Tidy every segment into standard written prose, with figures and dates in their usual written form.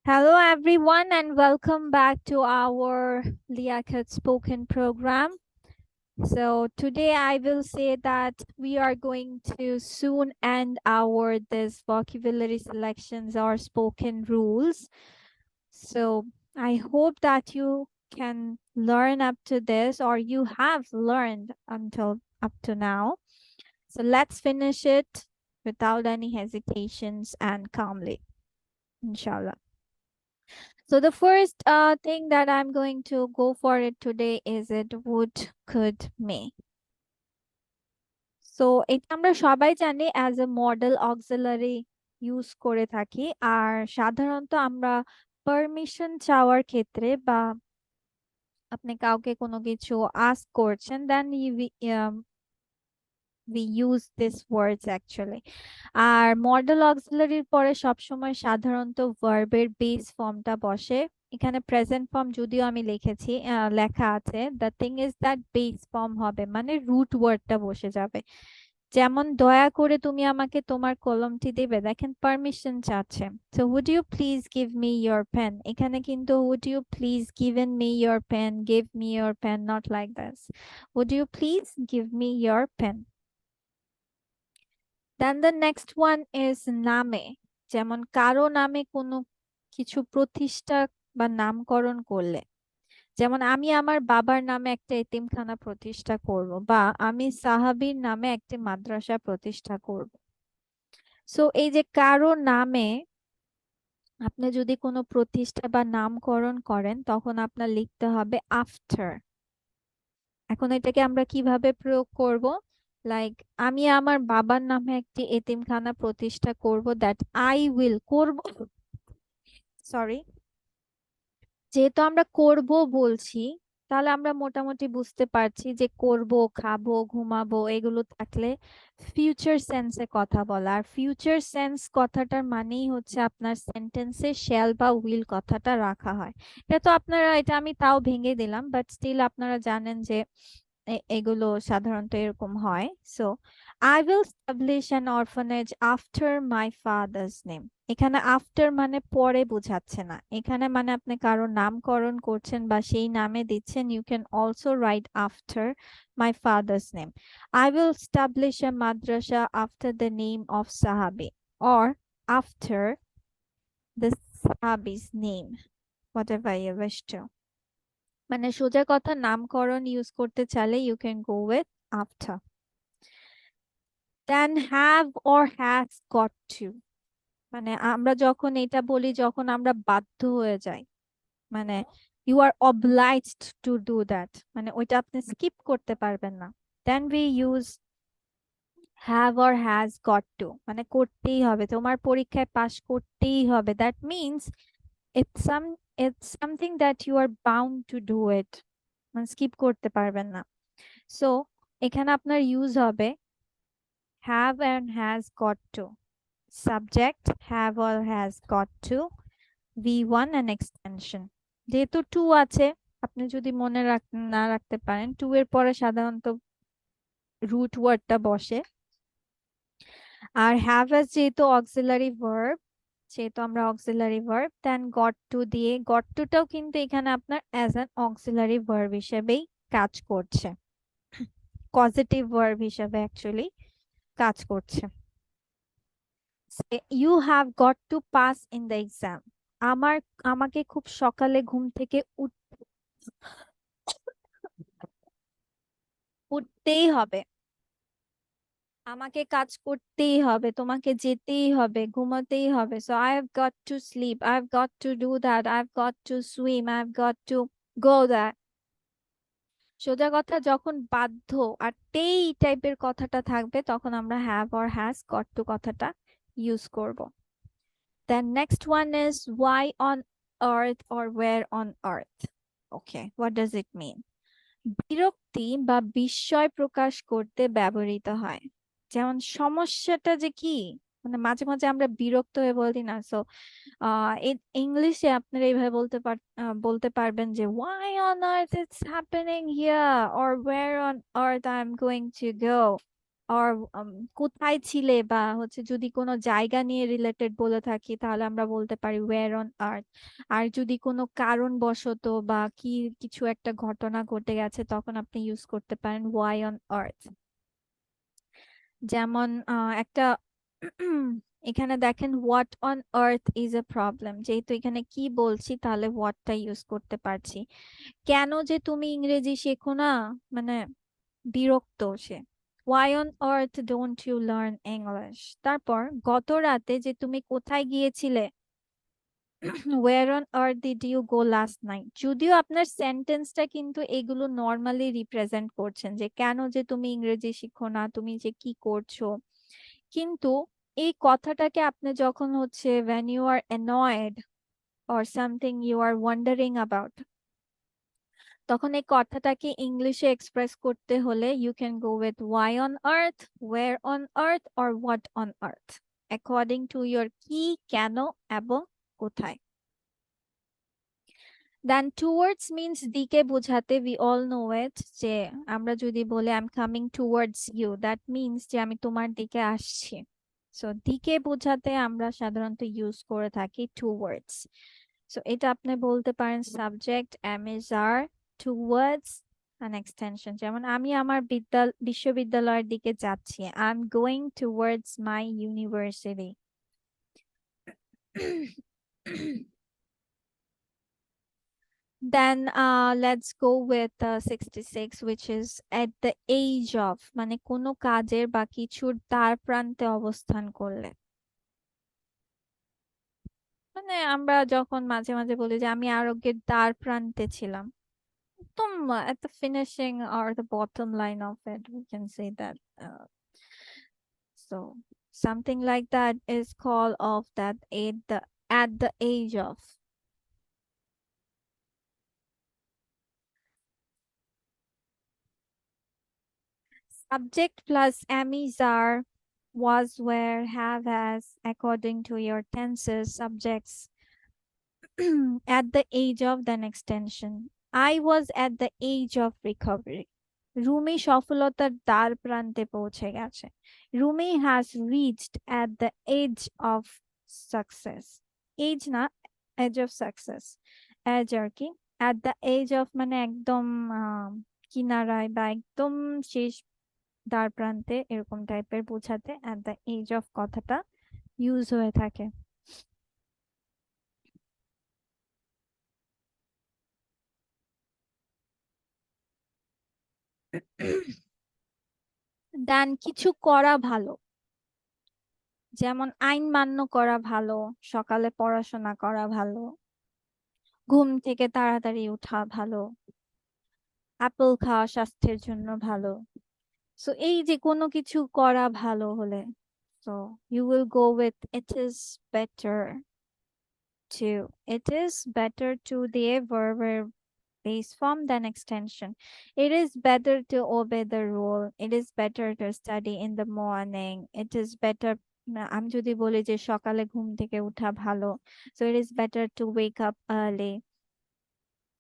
Hello, everyone, and welcome back to our Liakat spoken program. So today I will say that we are going to soon end our this vocabulary selections or spoken rules. So I hope that you can learn up to this or you have learned until up to now. So let's finish it without any hesitations and calmly, inshallah. So the first thing that I'm going to go for it today is it would, could, may. So এটা আমরা সবাই জানি as a modal auxiliary use করে থাকি আর সাধারণত আমরা permission চাওয়ার ক্ষেত্রে বা আপনি কাউকে কোনো কিছু আস্ক করছেন দেন we use this words actually আর মডেল অক্সিলারির পরে সবসময় সাধারণত ভার্বের বেস ফর্মটা বসে এখানে প্রেজেন্ট ফর্ম যদিও আমি লিখেছি লেখা আছে the thing is that base form হবে মানে রুট ওয়ার্ডটা বসে যাবে যেমন দয়া করে তুমি আমাকে তোমার কলমটি দেবে দেখেন পারমিশন চাচ্ছে so would you please give me your pen এখানে কিন্তু would you please given me your pen give me your pen not like this would you please give me your pen Then the next one is নামে যেমন কারো নামে কোনো কিছু প্রতিষ্ঠা বা নামকরণ করলে যেমন আমি আমার বাবার নামে একটা এতিমখানা প্রতিষ্ঠা করব বা আমি সাহাবীর নামে একটি মাদ্রাসা প্রতিষ্ঠা করব সো এই যে কারো নামে আপনি যদি কোনো প্রতিষ্ঠা বা নামকরণ করেন তখন আপনার লিখতে হবে আফটার এখন এটাকে আমরা কিভাবে প্রয়োগ করব লাইক আমি আমার বাবার নামে একটি এতিমখানা প্রতিষ্ঠা করব দ্যাট আই উইল করব সরি যেহেতু আমরা করব বলছি তাহলে আমরা মোটামুটি বুঝতে পারছি যে করব খাবো ঘুমাবো এগুলো থাকলে ফিউচার সেন্সে কথা বলা আর ফিউচার সেন্স কথাটার মানেই হচ্ছে আপনার সেন্টেন্সে শ্যাল বা উইল কথাটা রাখা হয় এটা তো আপনারা এটা আমি তাও ভেঙে দিলাম বাট স্টিল আপনারা জানেন যে এগুলো সাধারণত এরকম হয় so I will establish an orphanage after my father's name এখানে আফটার মানে পরে বোঝাচ্ছে না এখানে মানে আপনি কারো নামকরণ করছেন বা সেই নামে দিচ্ছেন you can also write after my father's name I will establish a madrasa after the name of sahabi or after the sahabi's name whatever you wish to মানে সোজা কথা নামকরণ ইউজ করতে চাইলে you can go with after then have or has got to মানে আমরা যখন এটা বলি যখন আমরা বাধ্য হয়ে যাই মানে you are obliged to do that মানে ওইটা আপনি স্কিপ করতে পারবেন না then we use have or has got to মানে করতেই হবে তোমার পরীক্ষায় পাশ করতেই হবে that means it's something that you are bound to do it মানে স্কিপ করতে পারবেন না সো এখানে আপনার ইউজ হবে have and has got to subject have or has got to v1 and extension যেহেতু টু আছে আপনি যদি মনে না রাখতে পারেন টু এর পরে সাধারণত রুট ওয়ার্ডটা বসে আর হ্যাভ as যেহেতু অক্সিলারি ভার্ব যেহেতু আমরা auxiliary verb then got to দিয়ে গট টুটাও কিন্তু এখানে আপনার অ্যাজ অ্যান অক্সিলারি ভার্ব হিসেবেই কাজ করছে পজিটিভ ভার্ব হিসেবে অ্যাকচুয়ালি কাজ করছে you have got to pass in the exam আমাকে খুব সকালে ঘুম থেকে উঠতেই হবে আমাকে কাজ করতেই হবে তোমাকে যেতেই হবে ঘুমাতেই হবে so I have got to sleep I have got two do that I have got to swim I have got to go that সোজা কথা যখন বাধ্য আর তেই টাইপের কথাটা থাকবে তখন আমরা have or has got two কথাটা ইউজ করব then next one is why on earth or where on earth okay what does it mean বিরক্তি বা বিস্ময় প্রকাশ করতে ব্যবহৃত হয় যেমন সমস্যাটা যে কি মানে মাঝে মাঝে আমরা বিরক্ত হয়ে বলি না সো ইংলিশে আপনারা এইভাবে বলতে পারবেন যে why on earth it's happening here or where on earth I'm going to go আর কোথায় ছিলে, বা হচ্ছে যদি কোনো জায়গা নিয়ে রিলেটেড বলে থাকি তাহলে আমরা বলতে পারি ওয়্যার অন আর্থ। আর যদি কোনো কারণবশত বা কি কিছু একটা ঘটনা ঘটে গেছে তখন আপনি ইউজ করতে পারেন ওয়াই অন আর্থ। যেমন একটা এখানে দেখেন what on earth is a problem, যেহেতু এখানে কি বলছি তাহলে হোয়াটটা ইউজ করতে পারছি। কেন যে তুমি ইংরেজি শেখো না, মানে বিরক্ত সে, why on earth don't you learn English। তারপর গত রাতে যে তুমি কোথায় গিয়েছিলে, where on earth did you go last night। যদিও আপনার সেন্টেন্সটা কিন্তু এগুলো নর্মালি রিপ্রেজেন্ট করছেন যে কেন যে তুমি ইংরেজি শিখো না, তুমি যে কি করছো, কিন্তু এই কথাটাকে আপনি যখন হচ্ছে when you are annoyed or something you are wondering about, তখন এই কথাটাকে ইংলিশে এক্সপ্রেস করতে হলে you can go with why on earth, where on earth or what on earth, according to your কি, কেন এবং কোথায়। দেন টুয়ার্ডস মিন্স দিকে বোঝাতে, উই অল নো ইট, যে আমরা যদি বলি I am coming towards you, that means যে আমি তোমার দিকে আসছি। সো দিকে বোঝাতে আমরা সাধারণত ইউজ করে থাকি টুয়ার্ডস। সো এটা আপনি বলতে পারেন subject am is are, towards an extension, যেমন আমি আমার বিশ্ববিদ্যালয়ের দিকে যাচ্ছি, I am going towards my university. Then let's go with 66, which is at the age of, মানে কোনো কাজের বা কিছুর দ্বার প্রান্তে অবস্থান করলে। মানে আমরা যখন মাঝে মাঝে বলি যে আমি আরোগ্যের দ্বার প্রান্তে ছিলাম, একদম at the finishing or the bottom line of it, we can say that. So something like that is called of that at the age of. Subject plus am is are, was were have has, according to your tenses, subjects at the age of, then extension. I was at the age of recovery. Rumi সফলতার দ্বার প্রান্তে পৌঁছে গেছে। Rumi has reached at the edge of success. Edge না, edge of success, edge আর কি। At the edge of মানে একদম কিনারায় বা একদম শেষ দ্বার প্রান্তে, এরকম টাইপের বোঝাতে অ্যাট দ্য এজ অফ কথাটা ইউজ হয়ে থাকে। দেন কিছু করা ভালো, যেমন আইন মান্য করা ভালো, সকালে পড়াশোনা করা ভালো, ঘুম থেকে তাড়াতাড়ি ওঠা ভালো, আপেল খাওয়া স্বাস্থ্যের জন্য ভালো। সো এই যে কোনো কিছু করা ভালো হলে, so you will go with it is better to দিয়ে verb base form then extension. It is better to obey the rule. It is better to study in the morning. It is better, আমি যদি বলি যে সকালে ঘুম থেকে ওঠা ভালো, so it is better to wake up early।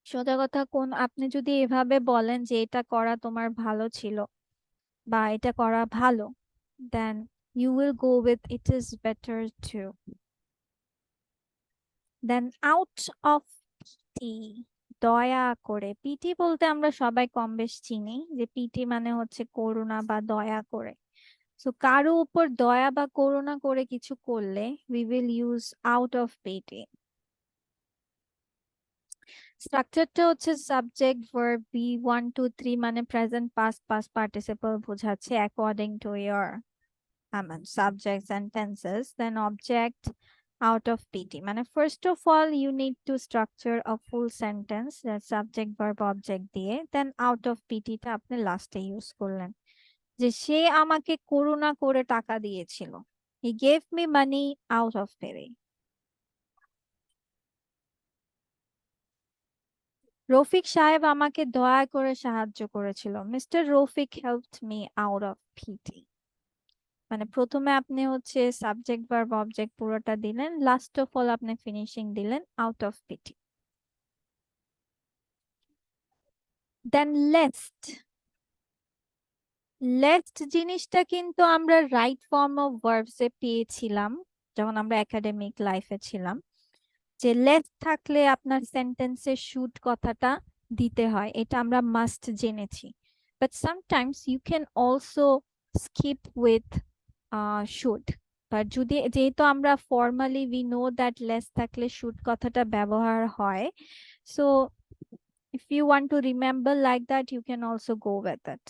সোজা কথা, কোন আপনি যদি এভাবে বলেন যে এটা করা তোমার ভালো ছিল বা এটা করা ভালো, then you will go with it is better to। Then out of pity, দয়া করে। পিটি বলতে আমরা সবাই কম বেশ চিনি যে পিটি মানে হচ্ছে করুণা বা দয়া করে। সো কারো উপর দয়া বা করুণা করে কিছু করলে we will use out of pity। স্ট্রাকচারটা হচ্ছে সাবজেক্ট ভার্ব বি 1 2 3 মানে প্রেজেন্ট পাস্ট পাস্ট পার্টিসিপল বোঝাচ্ছে according to year subjects and tenses, then object out of pity, মানে first of all you need to structure a full sentence, that subject verb object দিয়ে, then out of pity টা আপনি লাস্টে use করলেন, যে সে আমাকে করুণা করে টাকা দিয়েছিল, he gave me money out of pity। Rafiq সাহেব আমাকে দয়া করে সাহায্য করেছিল, mister Rafiq helped me out of pity. মানে প্রথমে আপনি হচ্ছে সাবজেক্ট ভার্ব অবজেক্ট পুরোটা দিলেন, লাস্ট অফ অল আপনি ফিনিশিং দিলেন out of pity. Then lest, lest জিনিসটা কিন্তু আমরা রাইট ফর্ম অফ ভার্বস এ পেয়েছিলাম যখন আমরা একাডেমিক লাইফে ছিলাম, যে লেস্ট থাকলে আপনার সেন্টেন্সে শুড কথাটা দিতে হয়, এটা আমরা মাস্ট জেনেছি। But sometimes you can also skip with should. But যদি যেহেতু আমরা formally we know that lest থাকলে শুড কথাটা ব্যবহার হয়, so if you want to remember like that you can also go with that.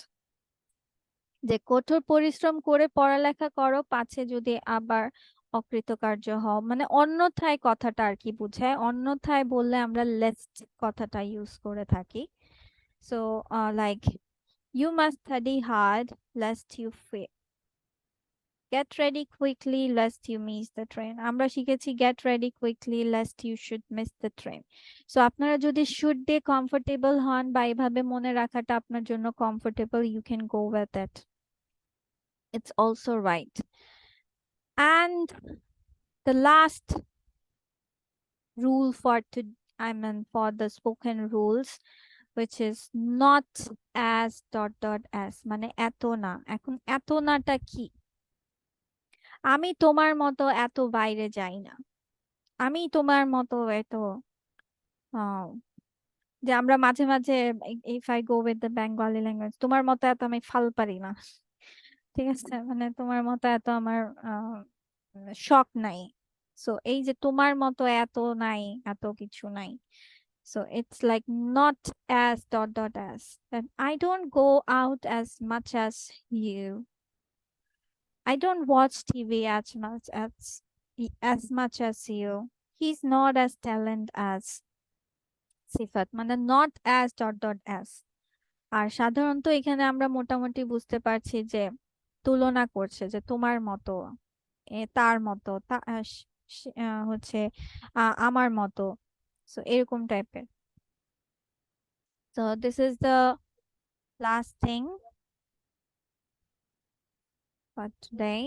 যে কঠোর পরিশ্রম করে পড়ালেখা করো পাছে যদি আবার অকৃতকার্য হও, মানে অন্যথায় কথাটা আর কি বুঝায়, অন্যথায় বললে আমরা লেস্ট কথাটা ইউজ করে থাকি। So like you must study hard lest you fail, get ready quickly lest you miss the train. আমরা শিখেছি get ready quickly lest you should miss the train. So আপনারা যদি শুড দিয়ে কমফোর্টেবল হন বা এভাবে মনে রাখাটা আপনার জন্য comfortable, you can go with it, it's also right. And the last rule for to I mean for the spoken rules, which is not as dot dot as, মানে এত না। এখন এত নাটা কি? আমি তোমার মতো এত বাইরে যাই না, আমি তোমার মতো এত আহ, যে আমরা মাঝে মাঝে if I go with the Bengali language, তোমার মতো এত আমি ফাল পারি না, ঠিক আছে, মানে তোমার মতো এত আমার শখ নাই। সো এই যে তোমার মতো এত নাই, এত কিছু নাই, so it's like not as dot dot as, that I don't go out as much as you, I don't watch TV as much as you, he's not as talented as সিফাত, মানে not as dot dot as। আর সাধারণত এখানে আমরা মোটামুটি বুঝতে পারছি যে তুলনা করছে, যে তোমার মতো, তার মতো, হচ্ছে আমার মতো, সো এরকম টাইপের। So this is the last thing for today.